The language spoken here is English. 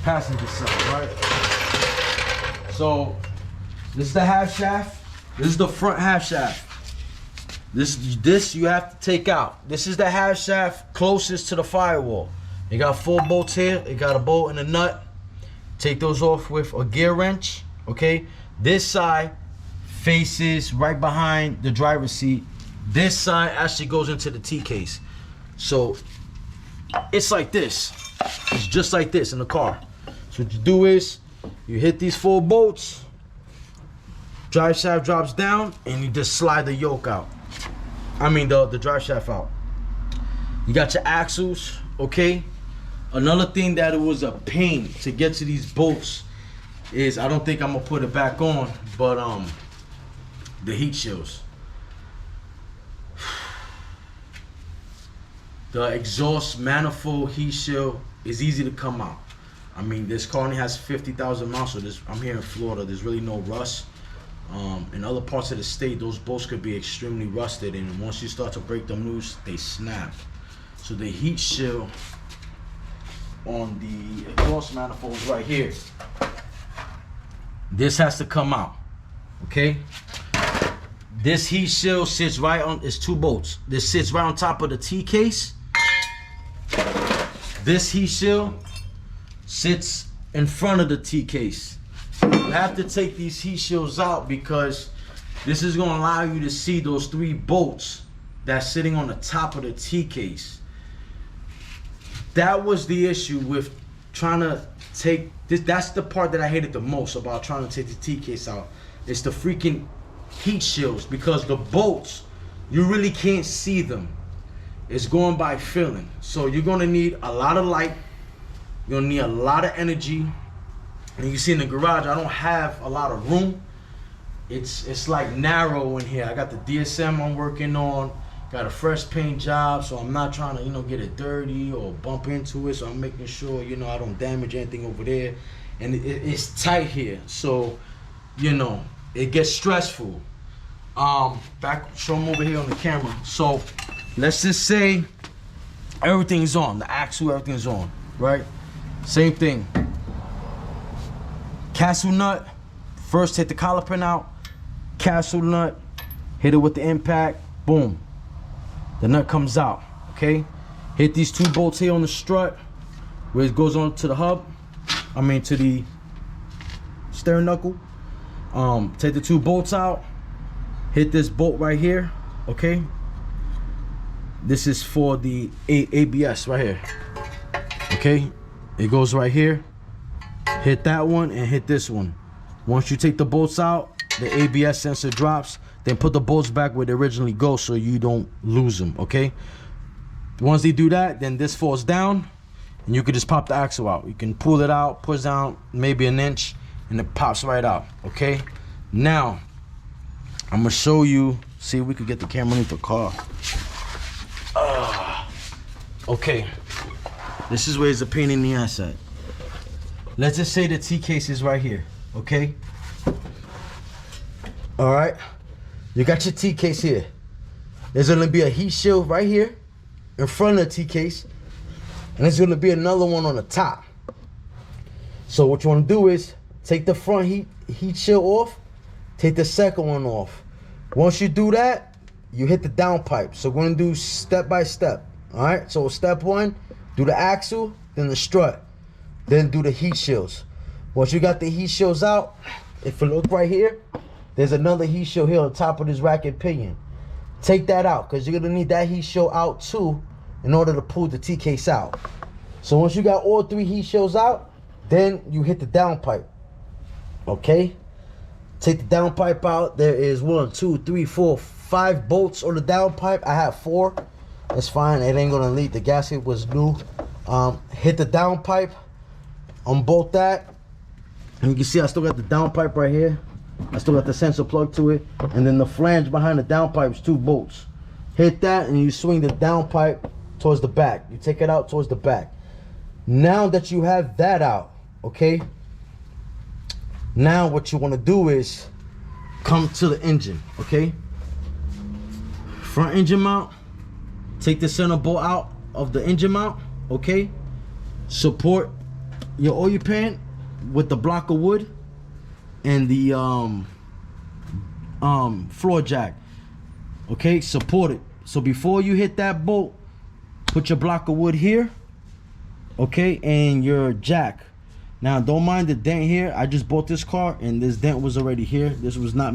passenger side, right? So this is the half shaft. This is the front half shaft. This you have to take out. This is the half shaft closest to the firewall. You got 4 bolts here. You got a bolt and a nut. Take those off with a gear wrench, okay? This side faces right behind the driver's seat. This side actually goes into the T-case. So it's like this. It's just like this in the car. So what you do is you hit these 4 bolts, drive shaft drops down, and you just slide the yoke out. I mean the drive shaft out. You got your axles, okay? Another thing that it was a pain to get to these bolts is, I don't think I'm gonna put it back on, but the heat shields. The exhaust manifold heat shield is easy to come out. I mean, this car only has 50,000 miles, so I'm here in Florida, there's really no rust. In other parts of the state, those bolts could be extremely rusted, and once you start to break them loose, they snap. So the heat shield on the exhaust manifold is right here. This has to come out, okay? This heat shield sits right on, it's 2 bolts. This sits right on top of the T-case. This heat shield sits in front of the T-case. You have to take these heat shields out because this is gonna allow you to see those 3 bolts that's sitting on the top of the T-case. That was the issue with trying to take this. That's the part that I hated the most about trying to take the T-case out. It's the freaking heat shields, because the bolts, you really can't see them. It's going by feeling. So you're gonna need a lot of light. You're gonna need a lot of energy. And you can see in the garage, I don't have a lot of room. It's like narrow in here. I got the DSM I'm working on. Got a fresh paint job, so I'm not trying to, you know, get it dirty or bump into it. So I'm making sure, you know, I don't damage anything over there. And it's tight here, so, you know, it gets stressful. Show them over here on the camera. So let's just say everything's on. The axle, everything's on, right? Same thing. Castle nut. First hit the collar pin out. Castle nut. Hit it with the impact. Boom. The nut comes out, okay? Hit these 2 bolts here on the strut where it goes on to the hub. I mean to the steering knuckle. Take the 2 bolts out. Hit this bolt right here, okay? This is for the ABS right here, okay? It goes right here. Hit that one and hit this one. Once you take the bolts out, the ABS sensor drops. Then put the bolts back where they originally go so you don't lose them, okay? Once they do that, then this falls down and you can just pop the axle out. You can pull it out, push down maybe an inch, and it pops right out, okay? Now, I'm gonna show you, see if we could get the camera underneath the car. Okay, this is where it's a pain in the ass at. Let's just say the T-case is right here, okay? All right. You got your T-case here. There's gonna be a heat shield right here in front of the T-case, and there's gonna be another one on the top. So what you wanna do is take the front heat shield off, take the second one off. Once you do that, you hit the downpipe. So we're gonna do step by step. All right, so step 1, do the axle, then the strut, then do the heat shields. Once you got the heat shields out, if you look right here, there's another heat shield here on top of this racket pinion. Take that out, because you're gonna need that heat shield out too in order to pull the T-case out. So once you got all 3 heat shields out, then you hit the downpipe, okay? Take the downpipe out. There is 1, 2, 3, 4, 5 bolts on the downpipe. I have 4. That's fine, it ain't gonna leak. The gasket was new. Hit the downpipe, unbolt that, and you can see I still got the downpipe right here. I still got the sensor plug to it, and then the flange behind the downpipe is 2 bolts. Hit that and you swing the downpipe towards the back. You take it out towards the back. Now that you have that out, okay, now what you want to do is come to the engine, okay? Front engine mount. Take the center bolt out of the engine mount, okay? Support your oil pan with the block of wood and the floor jack. Okay, support it. So before you hit that bolt, put your block of wood here, okay, and your jack. Now don't mind the dent here. I just bought this car and this dent was already here. This was not